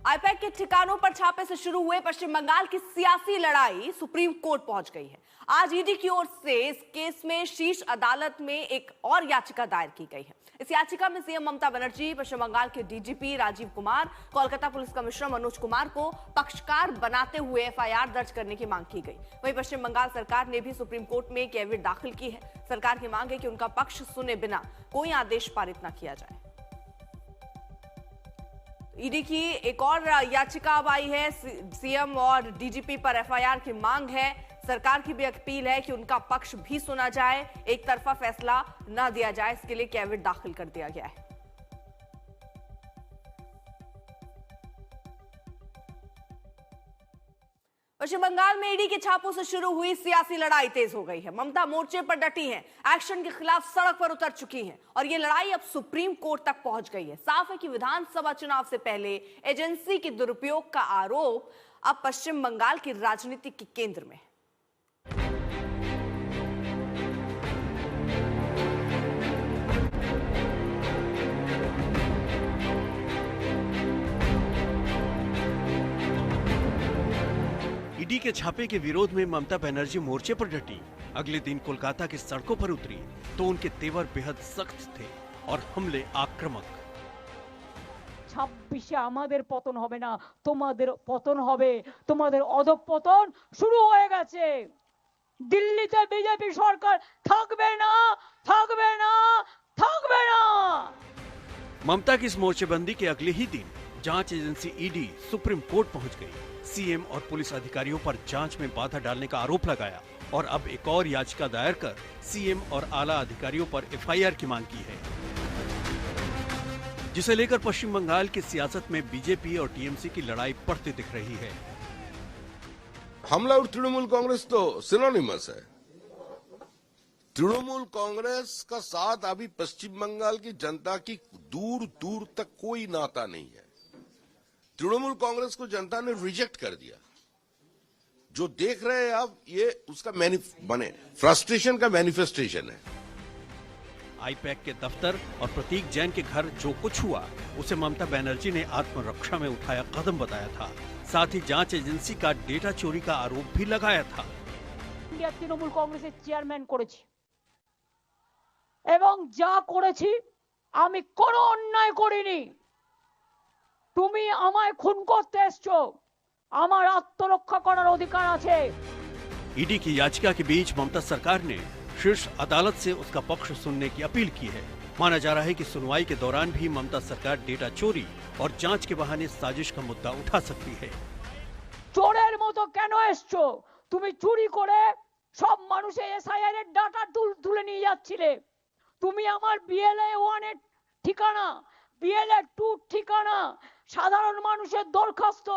IUPAC के ठिकानों पर छापे से शुरू हुए पश्चिम बंगाल की सियासी लड़ाई सुप्रीम कोर्ट पहुंच गई है। आज ईडी की ओर से इस केस में शीर्ष अदालत में एक और याचिका दायर की गई है। इस याचिका में सीएम ममता बनर्जी, पश्चिम बंगाल के DGP Rajiv Kumar, Kolkata police commissioner Manoj Kumar को पक्षकार बनाते हुए एफआईआर दर्ज करने की मांग की गई। वहीं पश्चिम बंगाल सरकार ने भी सुप्रीम कोर्ट में कैविट दाखिल की है। सरकार की मांग है कि उनका पक्ष सुने बिना कोई आदेश पारित न किया जाए। ईडी की एक और याचिका अब आई है। सीएम और डीजीपी पर एफआईआर की मांग है। सरकार की भी अपील है कि उनका पक्ष भी सुना जाए, एक तरफा फैसला न दिया जाए। इसके लिए कैविट दाखिल कर दिया गया है। पश्चिम बंगाल में ईडी के छापों से शुरू हुई सियासी लड़ाई तेज हो गई है। ममता मोर्चे पर डटी हैं, एक्शन के खिलाफ सड़क पर उतर चुकी हैं और ये लड़ाई अब सुप्रीम कोर्ट तक पहुंच गई है। साफ है कि विधानसभा चुनाव से पहले एजेंसी के दुरुपयोग का आरोप अब पश्चिम बंगाल की राजनीति के केंद्र में है। ईडी के छापे के विरोध में ममता बनर्जी मोर्चे पर डटी। अगले दिन कोलकाता की सड़कों पर उतरी तो उनके तेवर बेहद सख्त थे और हमले आक्रामक। 26 আমাদের পতন হবে না, তোমাদের পতন হবে, তোমাদের অধঃপতন শুরু হয়ে গেছে। দিল্লিতে বিজেপি সরকার থাকবে না, থাকবে না, থাকবে না। ममता की इस मोर्चेबंदी के अगले ही दिन जांच एजेंसी ईडी सुप्रीम कोर्ट पहुंच गई। सीएम और पुलिस अधिकारियों पर जांच में बाधा डालने का आरोप लगाया और अब एक और याचिका दायर कर सीएम और आला अधिकारियों पर एफआईआर की मांग की है, जिसे लेकर पश्चिम बंगाल की सियासत में बीजेपी और टीएमसी की लड़ाई बढ़ती दिख रही है। हमला और तृणमूल कांग्रेस तो सिनोनिमस है। तृणमूल कांग्रेस का साथ अभी पश्चिम बंगाल की जनता की दूर दूर तक कोई नाता नहीं है। तृणमूल कांग्रेस को जनता ने रिजेक्ट कर दिया। जो देख रहे हैं अब ये उसका फ्रस्ट्रेशन का मैनिफेस्टेशन है। आईपैक के दफ्तर और प्रतीक जैन के घर जो कुछ हुआ उसे ममता बनर्जी ने आत्मरक्षा में उठाया कदम बताया था। साथ ही जांच एजेंसी का डेटा चोरी का आरोप भी लगाया था। इंडिया तृणमूल कांग्रेस चेयरमैन করেছি এবং যা করেছি আমি কোনো অন্যায় করিনি। তুমি আমায় খুন করতে এসছো, আমার আত্মরক্ষা করার অধিকার আছে। ईडी की याचिका के बीच ममता सरकार ने शीर्ष अदालत से उसका पक्ष सुनने की अपील की है। माना जा रहा है कि सुनवाई के दौरान भी ममता सरकार डेटा चोरी और जांच के बहाने साजिश का मुद्दा उठा सकती है। চোরের মতো কেন এসছো? তুমি চুরি করে সব মানুষের এসআইআর এর ডাটা তুলে নিয়ে যাচ্ছিলে। তুমি আমার বিএলএ 1 এর ঠিকানা, বিএলএ 2 ঠিকানা, সাধারণ মানুষের দরখাস্ত,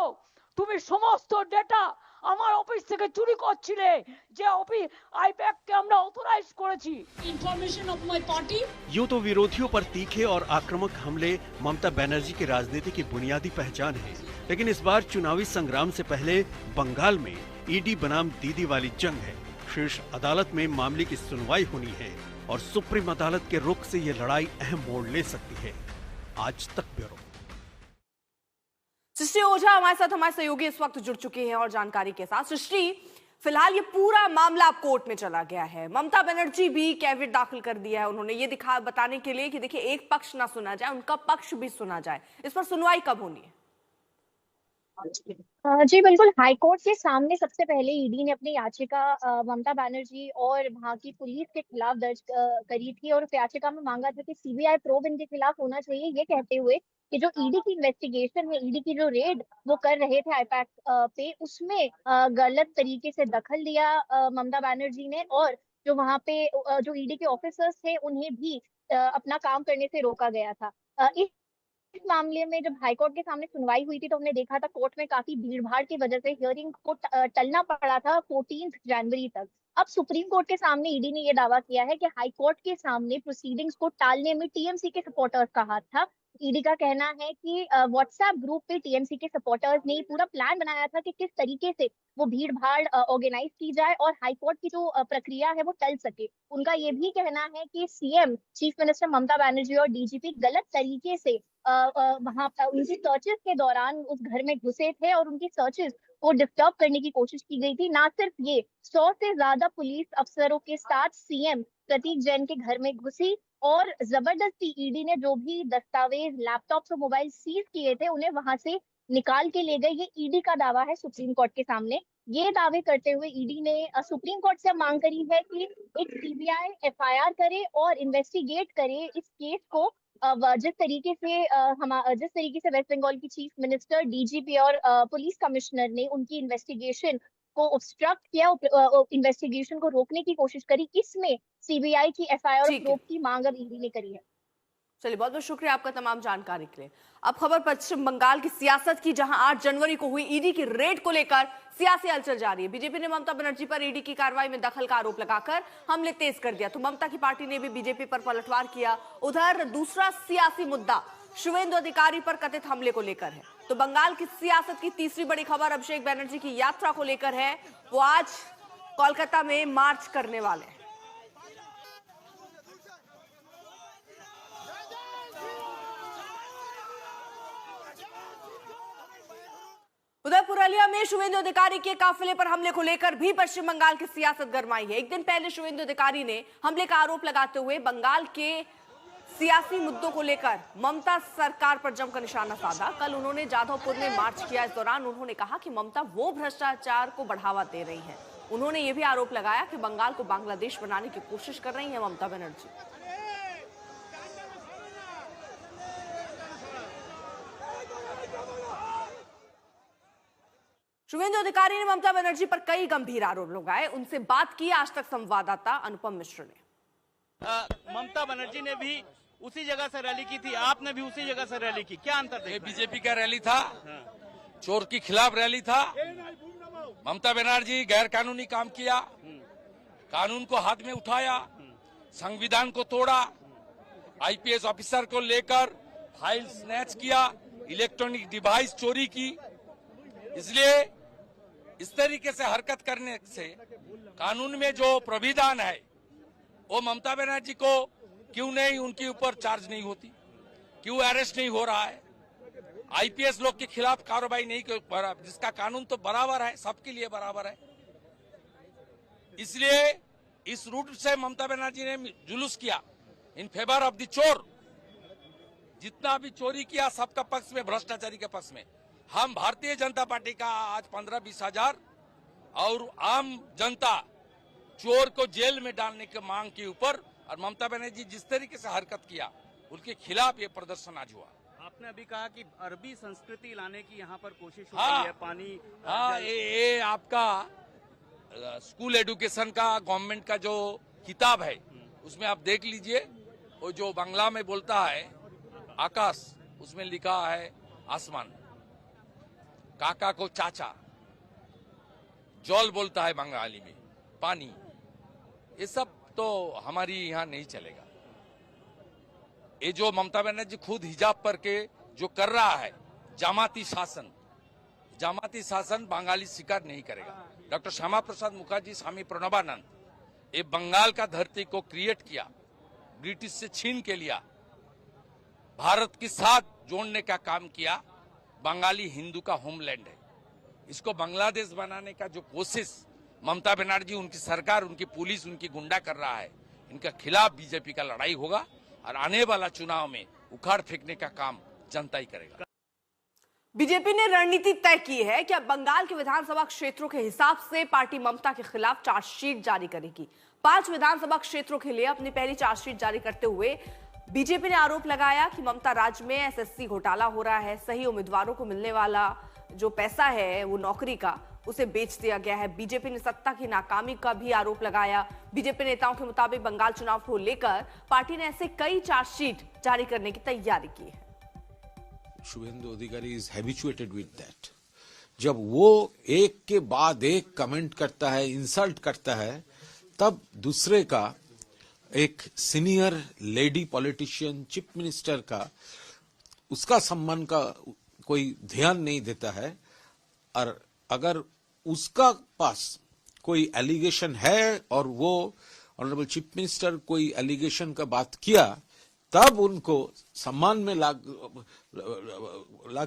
তুমি সমস্ত ডেটা আমার অফিস থেকে চুরি করছিলে, যে অফিস আইপ্যাক কে আমরা অথরাইজ করেছি। Information of my party. यूं तो विरोधियों पर तीखे और आक्रामक हमले ममता बनर्जी की राजनीति की बुनियादी पहचान है, लेकिन इस बार चुनावी संग्राम से पहले बंगाल में ईडी बनाम दीदी वाली जंग है। शीर्ष अदालत में मामले की सुनवाई होनी है और सुप्रीम अदालत के रुख से ये लड़ाई अहम मोड़ ले सकती है। आज तक ब्यूरो। सृष्टि ओझा हमारे साथ, हमारे सहयोगी इस वक्त जुड़ चुके हैं और जानकारी के साथ। सृष्टि, फिलहाल ये पूरा मामला अब कोर्ट में चला गया है। ममता बनर्जी भी कैविट दाखिल कर दिया है। उन्होंने ये बताने के लिए कि देखिए एक पक्ष ना सुना जाए, उनका पक्ष भी सुना जाए। इस पर सुनवाई कब होनी है? जी बिल्कुल, हाई कोर्ट के सामने सबसे पहले ईडी ने अपनी याचिका ममता बनर्जी और वहां की पुलिस के खिलाफ दर्ज करी थी और उस याचिका में मांगा था कि सीबीआई प्रोब इनके खिलाफ होना चाहिए, ये कहते हुए कि जो ईडी की इन्वेस्टिगेशन है, ईडी की जो रेड वो कर रहे थे आईपैक पे, उसमें गलत तरीके से दखल दिया ममता बनर्जी ने और जो वहां पे जो ईडी के ऑफिसर्स थे उन्हें भी अपना काम करने से रोका गया था। इस मामले में जब हाईकोर्ट के सामने सुनवाई हुई थी तो हमने देखा था कोर्ट में काफी भीड़ भाड़ की वजह से हियरिंग को टलना पड़ा था 14 जनवरी तक। अब सुप्रीम कोर्ट के सामने ईडी ने यह दावा किया है कि हाई कोर्ट के सामने प्रोसीडिंग्स को टालने में टीएमसी के सपोर्टर्स का हाथ था ईडी का कहना है कि व्हाट्सएप ग्रुप पे टीएमसी के सपोर्टर्स ने पूरा प्लान बनाया था कि किस तरीके से वो भीड़ भाड़ ऑर्गेनाइज की जाए और हाईकोर्ट की जो प्रक्रिया है वो टल सके। उनका ये भी कहना है कि CM chief minister Mamata Banerjee और डीजीपी गलत तरीके से वहां उनकी सर्चेस के दौरान उस घर में घुसे थे और उनकी सर्चेस को डिस्टर्ब करने की कोशिश की गई थी। ना सिर्फ ये, 100 से ज्यादा पुलिस अफसरों के साथ सीएम प्रतीक जैन के घर में घुसी और जबरदस्ती ईडी ने जो भी दस्तावेज, लैपटॉप्स और मोबाइल सीज किए थे उन्हें वहां से निकाल के ले गए। ये ईडी का दावा है सुप्रीम कोर्ट के सामने। ये दावे करते हुए ईडी ने सुप्रीम कोर्ट से मांग करी है कि एक सीबीआई एफआईआर करे और इन्वेस्टिगेट करे इस केस को। जिस तरीके से वेस्ट बंगाल की चीफ मिनिस्टर, डीजीपी और पुलिस कमिश्नर ने उनकी इन्वेस्टिगेशन को ऑब्स्ट्रक्ट किया, इन्वेस्टिगेशन को रोकने की कोशिश करी, इसमें सीबीआई की एफआईआर और प्रोब की मांग अब ईडी ने करी है। चलिए, बहुत बहुत शुक्रिया आपका तमाम जानकारी के लिए। अब खबर पश्चिम बंगाल की सियासत की, जहां 8 जनवरी को हुई ईडी की रेड को लेकर सियासी हलचल जारी है। बीजेपी ने ममता बनर्जी पर ईडी की कार्रवाई में दखल का आरोप लगाकर हमले तेज कर दिया, तो ममता की पार्टी ने भी बीजेपी पर पलटवार किया। उधर दूसरा सियासी मुद्दा शुवेंदु अधिकारी पर कथित हमले को लेकर है। तो बंगाल की सियासत की तीसरी बड़ी खबर अभिषेक बनर्जी की यात्रा को लेकर है। वो आज कोलकाता में मार्च करने वाले हैं। उधर पुरुलिया में शुवेंदु अधिकारी के काफिले पर हमले को लेकर भी पश्चिम बंगाल की सियासत गरमाई है। एक दिन पहले शुवेंदु अधिकारी ने हमले का आरोप लगाते हुए बंगाल के सियासी मुद्दों को लेकर ममता सरकार पर जमकर निशाना साधा। कल उन्होंने जाधवपुर में मार्च किया। इस दौरान उन्होंने कहा कि ममता वो भ्रष्टाचार को बढ़ावा दे रही है। उन्होंने ये भी आरोप लगाया कि बंगाल को बांग्लादेश बनाने की कोशिश कर रही है ममता बनर्जी। शुवेंदु अधिकारी ने ममता बनर्जी पर कई गंभीर आरोप लगाए। उनसे बात की आज तक संवाददाता अनुपम मिश्र ने। ममता बनर्जी ने भी उसी जगह से रैली की थी, आपने भी उसी जगह से रैली की, क्या अंतर देखा? बीजेपी का रैली था, चोर के खिलाफ रैली था। ममता बनर्जी गैर कानूनी काम किया, कानून को हाथ में उठाया, संविधान को तोड़ा, आईपीएस ऑफिसर को लेकर फाइल स्नैच किया, इलेक्ट्रॉनिक डिवाइस चोरी की। इसलिए इस तरीके से हरकत करने से कानून में जो प्राविधान है वो ममता बनर्जी को क्यों नहीं, उनके ऊपर चार्ज नहीं होती, क्यों अरेस्ट नहीं हो रहा है, आईपीएस लोग के खिलाफ कार्रवाई नहीं, जिसका कानून तो बराबर है, सबके लिए बराबर है। इसलिए इस रूट से ममता बनर्जी ने जुलूस किया इन फेवर ऑफ द चोर। जितना भी चोरी किया सबका पक्ष में, भ्रष्टाचारी के पक्ष में। हम भारतीय जनता पार्टी का आज 15-20 हजार और आम जनता चोर को जेल में डालने की मांग के ऊपर, और ममता बनर्जी जिस तरीके से हरकत किया उनके खिलाफ ये प्रदर्शन आज हुआ। आपने अभी कहा कि अरबी संस्कृति लाने की यहाँ पर कोशिश हो रही है, पानी। हाँ, ये आपका स्कूल एजुकेशन का गवर्नमेंट का जो किताब है उसमें आप देख लीजिए, वो जो बांग्ला में बोलता है आकाश, उसमें लिखा है आसमान, काका को चाचा, जल बोलता है बंगाली में पानी। ये सब तो हमारी यहाँ नहीं चलेगा। ये जो ममता बनर्जी खुद हिजाब पर के जो कर रहा है जामाती शासन बंगाली स्वीकार नहीं करेगा। डॉक्टर श्यामा प्रसाद मुखर्जी, स्वामी प्रणबानंद, ये बंगाल का धरती को क्रिएट किया, ब्रिटिश से छीन के लिया, भारत के साथ जोड़ने का काम किया। बंगाली हिंदू का होमलैंड है। इसको बांग्लादेश बनाने का जो कोशिश ममता बनर्जी, उनकी सरकार, उनकी पुलिस, उनकी गुंडा कर रहा है, इनके खिलाफ बीजेपी का लड़ाई होगा और आने वाला चुनाव में उखाड़ फेंकने का काम जनता ही करेगा। बीजेपी ने रणनीति तय की है कि अब बंगाल के विधानसभा क्षेत्रों के हिसाब से पार्टी ममता के खिलाफ चार्जशीट जारी करेगी। 5 विधानसभा क्षेत्रों के लिए अपनी पहली चार्जशीट जारी करते हुए बीजेपी ने आरोप लगाया कि ममता राज्य में एसएससी घोटाला हो रहा है, सही उम्मीदवारों को मिलने वाला जो पैसा है वो नौकरी का, उसे बेच दिया गया है। बीजेपी ने सत्ता की नाकामी का भी आरोप लगाया। बीजेपी नेताओं के मुताबिक बंगाल चुनाव को लेकर पार्टी ने ऐसे कई चार्जशीट जारी करने की तैयारी की है। शुभेंदु अधिकारी इज हैबिचुएटेड विद दैट। जब वो एक के बाद एक कमेंट करता है, इंसल्ट करता है, तब दूसरे का, एक senior lady politician chief minister का उसका सम्मान का कोई ध्यान नहीं देता है, और अगर उसका पास कोई एलिगेशन है और वो ऑनरेबल चीफ मिनिस्टर कोई एलिगेशन का बात किया, तब उनको सम्मान में लग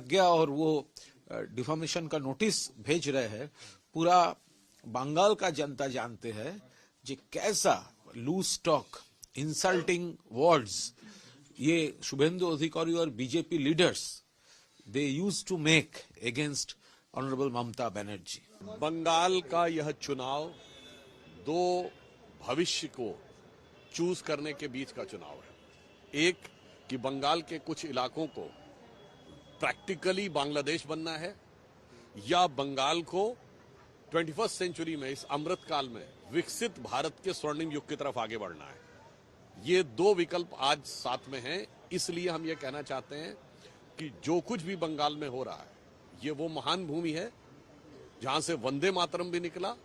गया और वो डिफॉर्मेशन का नोटिस भेज रहे हैं। पूरा बंगाल का जनता जानते हैं कि कैसा लूज टॉक, इंसल्टिंग वर्ड्स ये शुभेंदु अधिकारी और BJP leaders they use to make against honourable Mamata Banerjee. Bengal का यह चुनाव दो भविष्य को चूज करने के बीच का चुनाव है। एक कि बंगाल के कुछ इलाकों को प्रैक्टिकली बांग्लादेश बनना है, या बंगाल को 21वीं सेंचुरी में, इस अमृत काल में विकसित भारत के स्वर्णिम युग की तरफ आगे बढ़ना है। ये दो विकल्प आज साथ में हैं। इसलिए हम ये कहना चाहते हैं कि जो कुछ भी बंगाल में हो रहा है, ये वो महान भूमि है जहां से वंदे मातरम भी निकला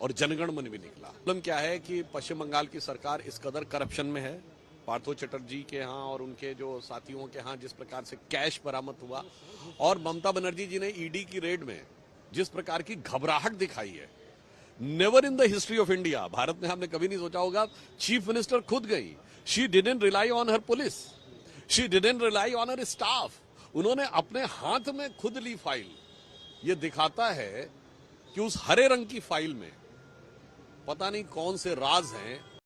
और जनगण मन भी निकला। प्रॉब्लम क्या है कि पश्चिम बंगाल की सरकार इस कदर करप्शन में है, पार्थो चटर्जी के यहाँ और उनके जो साथियों के यहाँ जिस प्रकार से कैश बरामद हुआ, और ममता बनर्जी जी ने ईडी की रेड में जिस प्रकार की घबराहट दिखाई है, never in the history of India, Bharat में हमने कभी नहीं सोचा होगा। चीफ मिनिस्टर खुद गई, she didn't rely on her police, she didn't rely on her staff, उन्होंने अपने हाथ में खुद ली फाइल। ये दिखाता है कि उस हरे रंग की फाइल में पता नहीं कौन से राज हैं